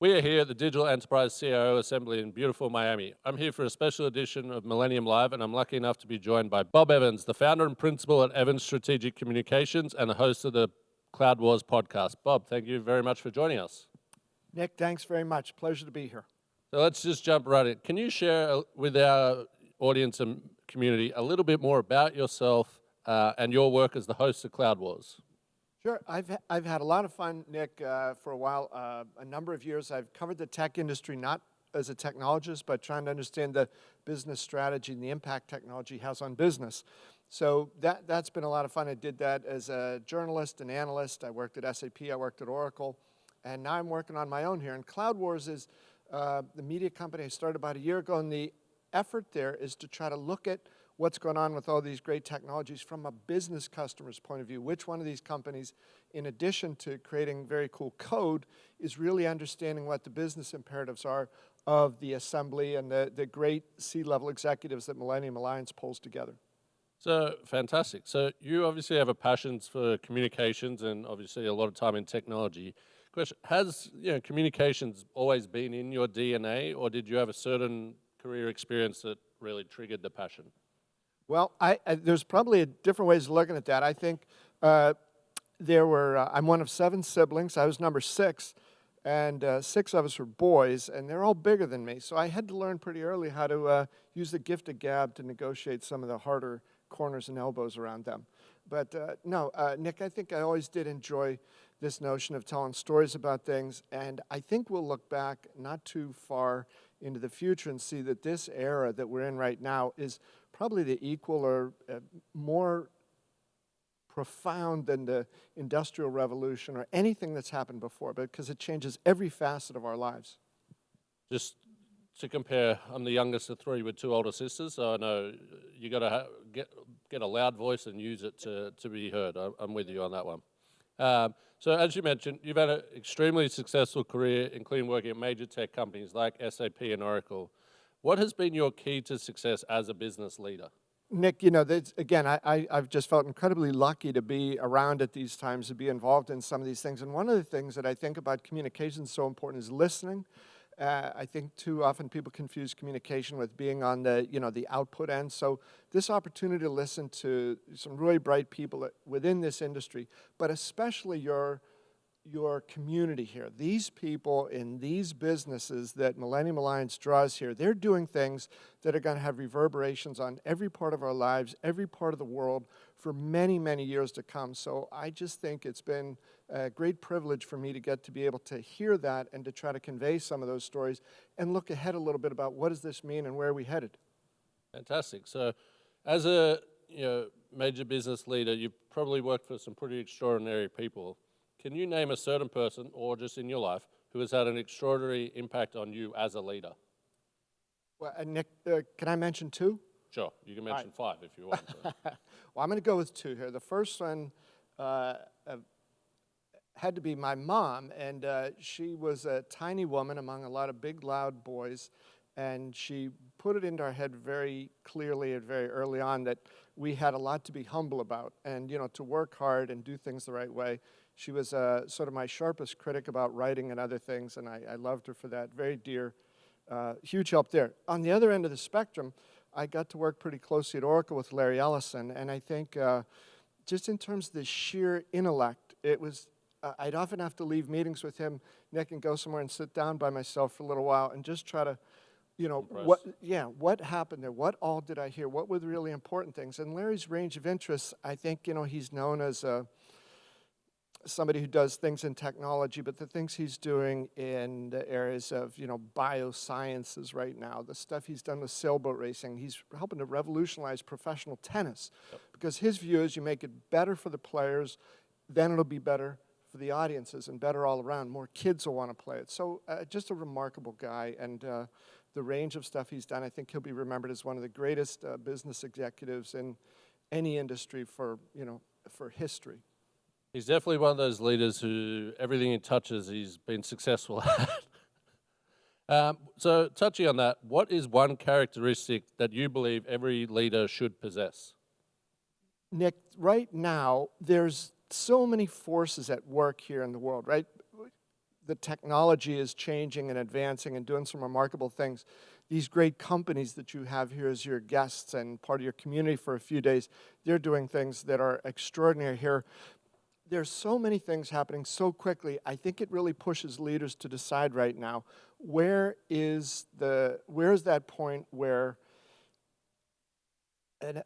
We are here at the Digital Enterprise CIO Assembly in beautiful Miami. I'm here for a special edition of Millennium Live, and I'm lucky enough to be joined by Bob Evans, the founder and principal at Evans Strategic Communications and the host of the Cloud Wars podcast. Bob, thank you very much for joining us. Nick, thanks very much. Pleasure to be here. So let's just jump right in. Can you share with our audience and community a little bit more about yourself and your work as the host of Cloud Wars? Sure. I've had a lot of fun, Nick, for a while. A number of years I've covered the tech industry, not as a technologist, but trying to understand the business strategy and the impact technology has on business. So that's been a lot of fun. I did that as a journalist and analyst. I worked at SAP, I worked at Oracle, and now I'm working on my own here. And Cloud Wars is the media company I started about a year ago, and the effort there is to try to look at what's going on with all these great technologies from a business customer's point of view. Which one of these companies, in addition to creating very cool code, is really understanding what the business imperatives are of the assembly and the great C-level executives that Millennium Alliance pulls together. So, fantastic. So you obviously have a passion for communications and obviously a lot of time in technology. Question, has communications always been in your DNA, or did you have a certain career experience that really triggered the passion? Well, there's probably different ways of looking at that. I think I'm one of 7 siblings. I was number 6, and 6 of us were boys, and they're all bigger than me. So I had to learn pretty early how to use the gift of gab to negotiate some of the harder corners and elbows around them. But no, Nick, I think I always did enjoy this notion of telling stories about things, and I think we'll look back not too far into the future and see that this era that we're in right now is probably the equal or more profound than the Industrial Revolution or anything that's happened before, because it changes every facet of our lives. Just to compare, I'm the youngest of 3 with 2 older sisters, so I know you got to get a loud voice and use it to be heard. I'm with you on that one. So as you mentioned, you've had an extremely successful career, including working at major tech companies like SAP and Oracle. What has been your key to success as a business leader? Nick, again, I've just felt incredibly lucky to be around at these times, to be involved in some of these things. And one of the things that I think about communication so important is listening. I think too often people confuse communication with being on the output end. So this opportunity to listen to some really bright people within this industry, but especially your community here. These people in these businesses that Millennium Alliance draws here, they're doing things that are going to have reverberations on every part of our lives, every part of the world for many, many years to come. So I just think it's been a great privilege for me to get to be able to hear that and to try to convey some of those stories and look ahead a little bit about what does this mean and where are we headed. Fantastic. So as a major business leader, you've probably worked for some pretty extraordinary people. Can you name a certain person, or just in your life, who has had an extraordinary impact on you as a leader? Well, Nick, can I mention 2? Sure, you can mention 5 if you want. Well, I'm going to go with 2 here. The first one had to be my mom, and she was a tiny woman among a lot of big, loud boys, and she put it into our head very clearly and very early on that we had a lot to be humble about and, to work hard and do things the right way. She was sort of my sharpest critic about writing and other things, and I loved her for that. Very dear, huge help there. On the other end of the spectrum, I got to work pretty closely at Oracle with Larry Ellison, and I think just in terms of the sheer intellect, it was, I'd often have to leave meetings with him, Nick, and go somewhere and sit down by myself for a little while and just try to, what happened there? What all did I hear? What were the really important things? And Larry's range of interests, I think, he's known as somebody who does things in technology, but the things he's doing in the areas of, biosciences right now, the stuff he's done with sailboat racing, he's helping to revolutionize professional tennis. Yep. Because his view is you make it better for the players, then it'll be better for the audiences and better all around. More kids will want to play it. So just a remarkable guy, and the range of stuff he's done, I think he'll be remembered as one of the greatest business executives in any industry for history. He's definitely one of those leaders who everything he touches, he's been successful at. So touching on that, what is one characteristic that you believe every leader should possess? Nick, right now, there's so many forces at work here in the world, right? the technology is changing and advancing and doing some remarkable things. These great companies that you have here as your guests and part of your community for a few days, they're doing things that are extraordinary here. There's so many things happening so quickly. I think it really pushes leaders to decide right now, where is that point where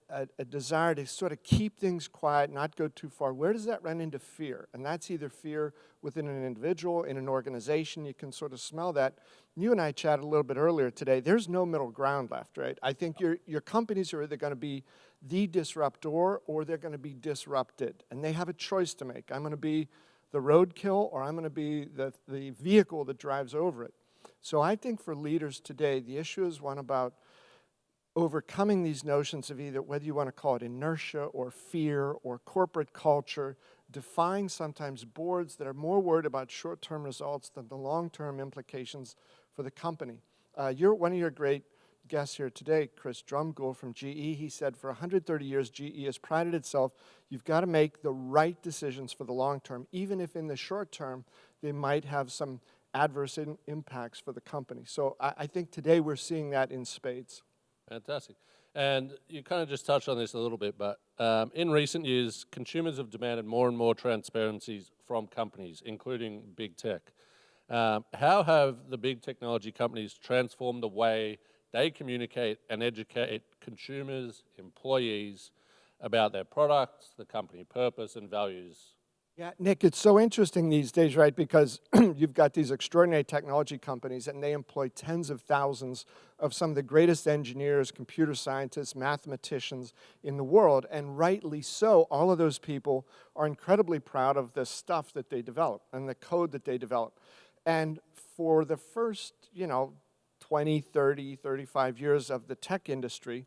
a desire to sort of keep things quiet, not go too far, where does that run into fear? And that's either fear within an individual, in an organization. You can sort of smell that. You and I chatted a little bit earlier today. There's no middle ground left, right? I think your companies are either going to be the disruptor or they're going to be disrupted. And they have a choice to make. I'm going to be the roadkill or I'm going to be the vehicle that drives over it. So I think for leaders today, the issue is one about overcoming these notions of either, whether you want to call it inertia or fear or corporate culture, defying sometimes boards that are more worried about short-term results than the long-term implications for the company. One of your great guests here today, Chris Drumgoole from GE, he said for 130 years GE has prided itself, you've got to make the right decisions for the long term, even if in the short term they might have some adverse impacts for the company. So I think today we're seeing that in spades. Fantastic. And you kind of just touched on this a little bit, but in recent years, consumers have demanded more and more transparencies from companies, including big tech. How have the big technology companies transformed the way they communicate and educate consumers, employees about their products, the company purpose, and values? Yeah, Nick, it's so interesting these days, right? Because you've got these extraordinary technology companies and they employ tens of thousands of some of the greatest engineers, computer scientists, mathematicians in the world. And rightly so, all of those people are incredibly proud of the stuff that they develop and the code that they develop. And for the first, 20, 30, 35 years of the tech industry,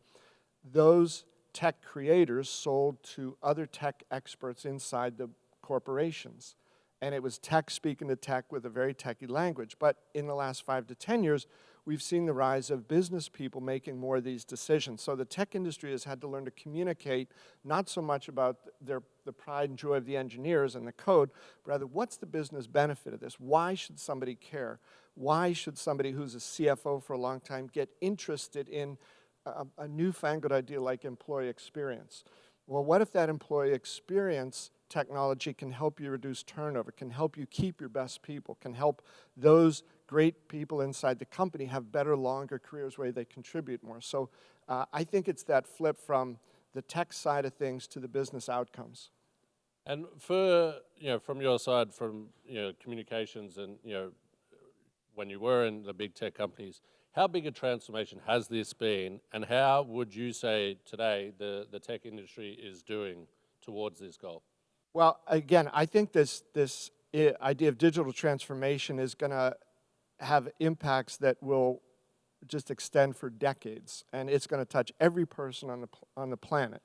those tech creators sold to other tech experts inside the corporations. And it was tech speaking to tech with a very techy language. But in the last 5 to 10 years, we've seen the rise of business people making more of these decisions. So the tech industry has had to learn to communicate not so much about the pride and joy of the engineers and the code, but rather what's the business benefit of this? Why should somebody care? Why should somebody who's a CFO for a long time get interested in a newfangled idea like employee experience? Well, what if that employee experience technology can help you reduce turnover, can help you keep your best people, can help those great people inside the company have better, longer careers where they contribute more? So I think it's that flip from the tech side of things to the business outcomes. And for, from your side, from, communications and, when you were in the big tech companies, how big a transformation has this been, and how would you say today the tech industry is doing towards this goal? Well, again, I think this idea of digital transformation is going to have impacts that will just extend for decades, and it's going to touch every person on the planet.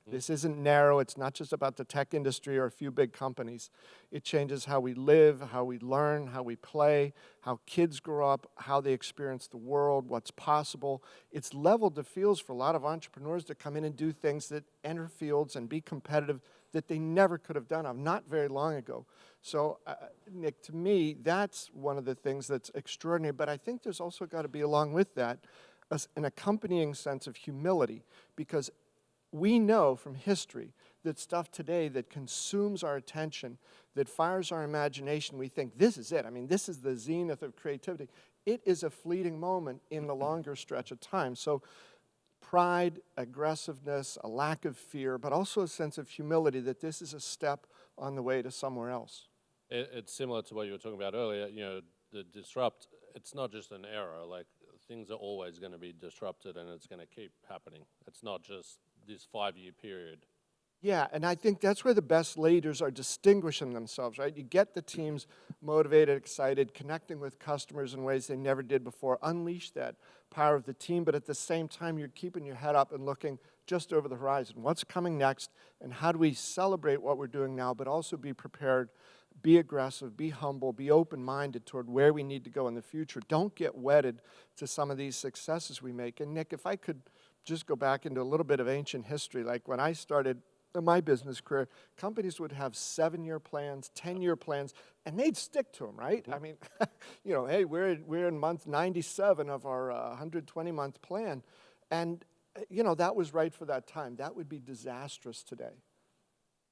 This isn't narrow. It's not just about the tech industry or a few big companies. It changes how we live, how we learn, how we play, how kids grow up, how they experience the world, what's possible. It's leveled the fields for a lot of entrepreneurs to come in and do things that enter fields and be competitive that they never could have done of not very long ago. So, Nick, to me, that's one of the things that's extraordinary. But I think there's also got to be, along with that, an accompanying sense of humility, because we know from history that stuff today that consumes our attention, that fires our imagination, we think, this is it. I mean, this is the zenith of creativity. It is a fleeting moment in the longer stretch of time. So pride, aggressiveness, a lack of fear, but also a sense of humility that this is a step on the way to somewhere else. It's similar to what you were talking about earlier, the disrupt, it's not just an error, like things are always going to be disrupted and it's going to keep happening. It's not just this 5-year period. Yeah, and I think that's where the best leaders are distinguishing themselves, right? You get the teams motivated, excited, connecting with customers in ways they never did before. Unleash that power of the team, but at the same time, you're keeping your head up and looking just over the horizon. What's coming next, and how do we celebrate what we're doing now, but also be prepared, be aggressive, be humble, be open-minded toward where we need to go in the future. Don't get wedded to some of these successes we make. And Nick, if I could just go back into a little bit of ancient history, like when I started in my business career, companies would have 7-year plans, 10-year plans, and they'd stick to them, right? I mean, hey, we're in month 97 of our 120-month plan, and that was right for that time. That would be disastrous today.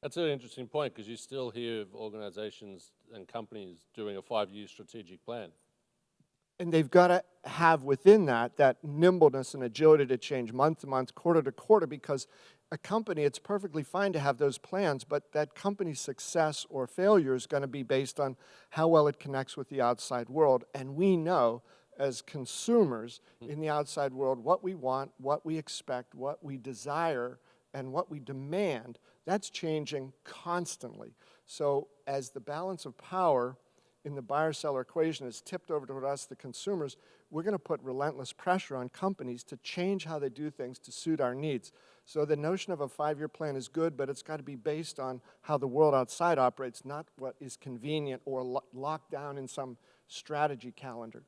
That's an interesting point, because you still hear of organizations and companies doing a 5-year strategic plan. And they've got to have within that nimbleness and agility to change month to month, quarter to quarter, because a company, it's perfectly fine to have those plans, but that company's success or failure is going to be based on how well it connects with the outside world. And we know, as consumers in the outside world, what we want, what we expect, what we desire, and what we demand, that's changing constantly. So as the balance of power in the buyer-seller equation is tipped over to us, the consumers, we're going to put relentless pressure on companies to change how they do things to suit our needs. So the notion of a 5-year plan is good, but it's got to be based on how the world outside operates, not what is convenient or locked down in some strategy calendar.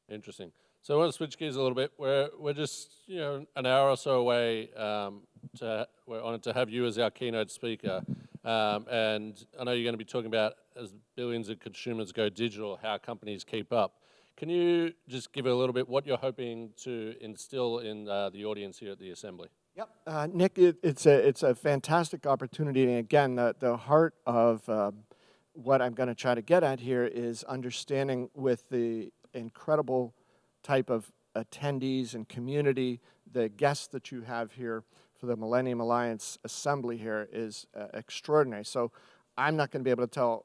Interesting. So I want to switch gears a little bit. We're just an hour or so away. We're honored to have you as our keynote speaker. And I know you're going to be talking about, as billions of consumers go digital, how companies keep up. Can you just give a little bit what you're hoping to instill in the audience here at the Assembly? Yep. Nick, it's a fantastic opportunity. And again, the heart of what I'm going to try to get at here is understanding with the incredible type of attendees and community, the guests that you have here for the Millennium Alliance Assembly here is extraordinary. So I'm not going to be able to tell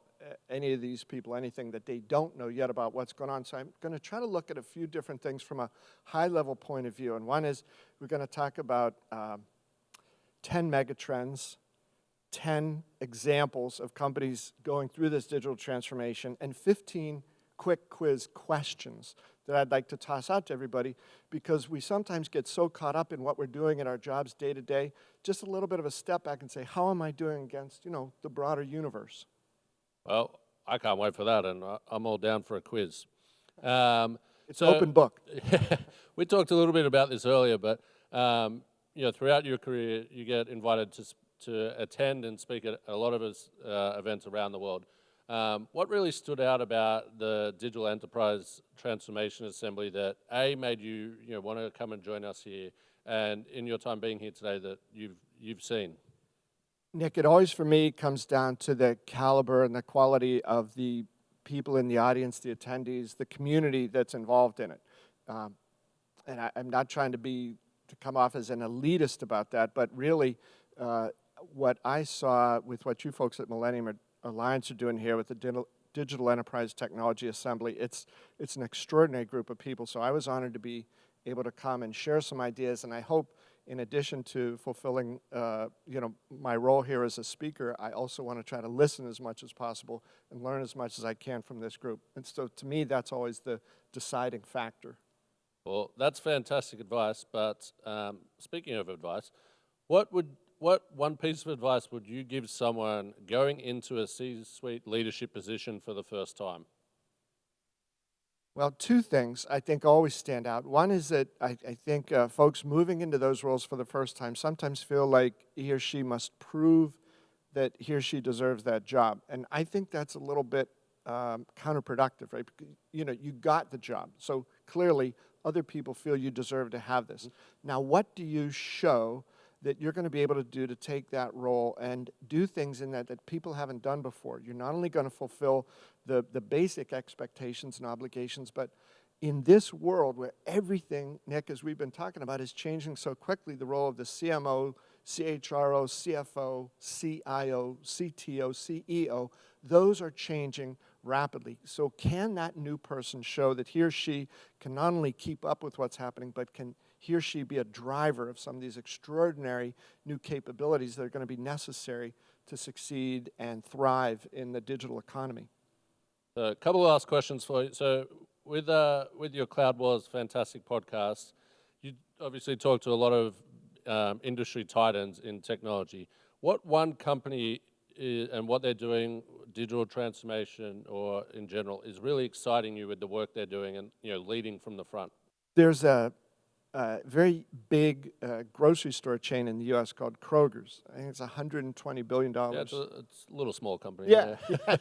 any of these people anything that they don't know yet about what's going on. So I'm going to try to look at a few different things from a high-level point of view. And one is we're going to talk about 10 megatrends, 10 examples of companies going through this digital transformation, and 15 quick quiz questions that I'd like to toss out to everybody, because we sometimes get so caught up in what we're doing in our jobs day to day, just a little bit of a step back and say, how am I doing against, the broader universe? Well, I can't wait for that, and I'm all down for a quiz. It's an open book. We talked a little bit about this earlier, but throughout your career, you get invited to attend and speak at a lot of events around the world. What really stood out about the Digital Enterprise Transformation Assembly that made you want to come and join us here, and in your time being here today that you've seen? Nick, it always for me comes down to the caliber and the quality of the people in the audience, the attendees, the community that's involved in it. And I'm not trying to come off as an elitist about that, but really what I saw with what you folks at Millennium Alliance are doing here with the Digital Enterprise Technology Assembly, it's an extraordinary group of people. So I was honored to be able to come and share some ideas, and I hope in addition to fulfilling my role here as a speaker, I also want to try to listen as much as possible and learn as much as I can from this group. And so to me, that's always the deciding factor. Well, that's fantastic advice, but speaking of advice, what one piece of advice would you give someone going into a C-suite leadership position for the first time? Well, two things I think always stand out. One is that I think folks moving into those roles for the first time sometimes feel like he or she must prove that he or she deserves that job. And I think that's a little bit counterproductive, right? You got the job. So clearly other people feel you deserve to have this. Now, what do you show that you're going to be able to do to take that role and do things in that people haven't done before? You're not only going to fulfill the basic expectations and obligations, but in this world where everything, Nick, as we've been talking about, is changing so quickly, the role of the CMO, CHRO, CFO, CIO, CTO, CEO, those are changing rapidly. So can that new person show that he or she can not only keep up with what's happening, but can he or she be a driver of some of these extraordinary new capabilities that are going to be necessary to succeed and thrive in the digital economy? A couple of last questions for you. So with your Cloud Wars fantastic podcast, you obviously talk to a lot of industry titans in technology. What one company and what they're doing, digital transformation or in general, is really exciting you with the work they're doing and leading from the front? There's a very big grocery store chain in the U.S. called Kroger's. I think it's $120 billion. Yeah, it's a little small company. Yeah, yeah.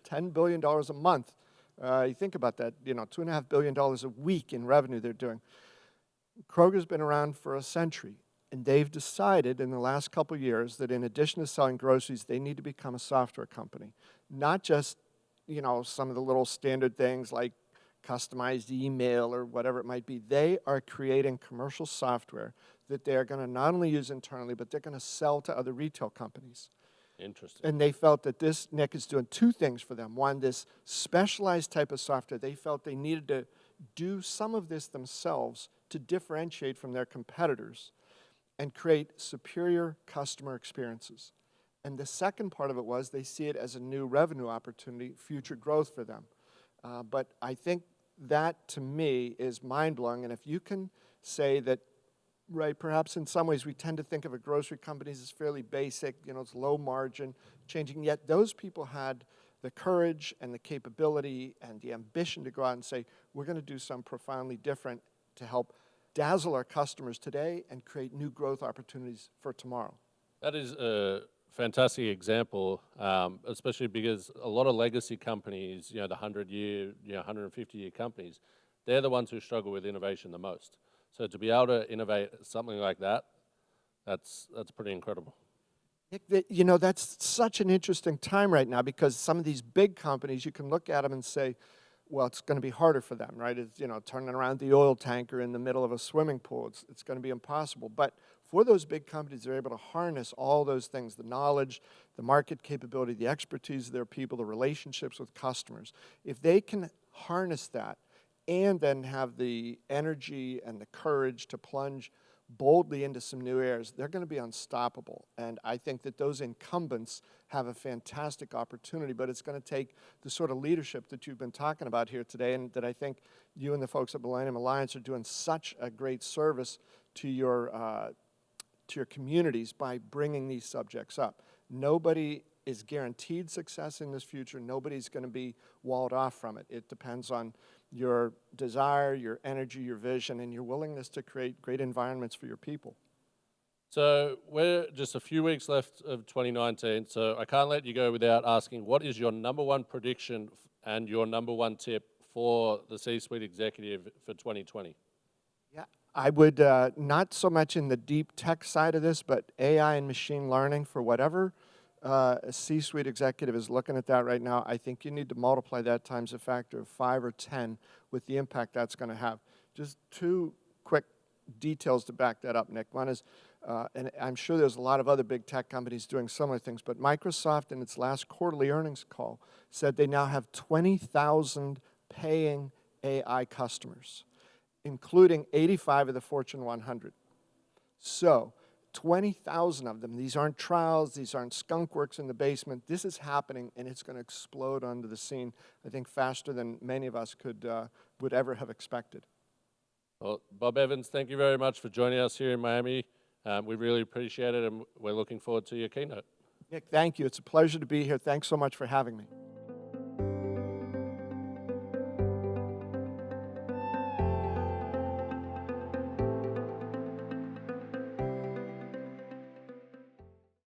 $10 billion a month. You think about that, $2.5 billion a week in revenue they're doing. Kroger's been around for a century, and they've decided in the last couple of years that in addition to selling groceries, they need to become a software company. Not just, some of the little standard things like customized email or whatever it might be. They are creating commercial software that they're going to not only use internally, but they're going to sell to other retail companies. Interesting. And they felt that this, Nick, is doing two things for them. One, this specialized type of software, they felt they needed to do some of this themselves to differentiate from their competitors and create superior customer experiences. And the second part of it was they see it as a new revenue opportunity, future growth for them. But I think that, to me, is mind-blowing. And if you can say that, right, perhaps in some ways we tend to think of a grocery company as fairly basic, it's low margin, changing, yet those people had the courage and the capability and the ambition to go out and say, we're going to do something profoundly different to help dazzle our customers today and create new growth opportunities for tomorrow. That is a fantastic example, especially because a lot of legacy companies, the 100-year, 150-year companies, they're the ones who struggle with innovation the most. So to be able to innovate something like that, that's pretty incredible. Nick, that's such an interesting time right now because some of these big companies, you can look at them and say, well, it's going to be harder for them, right? It's, turning around the oil tanker in the middle of a swimming pool. It's going to be impossible. But for those big companies, they're able to harness all those things, the knowledge, the market capability, the expertise of their people, the relationships with customers. If they can harness that and then have the energy and the courage to plunge boldly into some new areas, they're going to be unstoppable. And I think that those incumbents have a fantastic opportunity, but it's going to take the sort of leadership that you've been talking about here today, and that I think you and the folks at Millennium Alliance are doing such a great service to your communities by bringing these subjects up. Nobody is guaranteed success in this future. Nobody's going to be walled off from it. It depends on your desire, your energy, your vision, and your willingness to create great environments for your people. So we're just a few weeks left of 2019, so I can't let you go without asking, what is your number one prediction and your number one tip for the C-suite executive for 2020? Yeah, I would not so much in the deep tech side of this, but AI and machine learning for whatever a C-suite executive is looking at that right now. I think you need to multiply that times a factor of 5 or 10 with the impact that's going to have. Just two quick details to back that up, Nick. One is, and I'm sure there's a lot of other big tech companies doing similar things, but Microsoft in its last quarterly earnings call said they now have 20,000 paying AI customers, including 85 of the Fortune 100. So 20,000 of them. These aren't trials. These aren't skunk works in the basement. This is happening, and it's going to explode onto the scene, I think, faster than many of us would ever have expected. Well, Bob Evans, thank you very much for joining us here in Miami. We really appreciate it, and we're looking forward to your keynote. Nick, thank you. It's a pleasure to be here. Thanks so much for having me.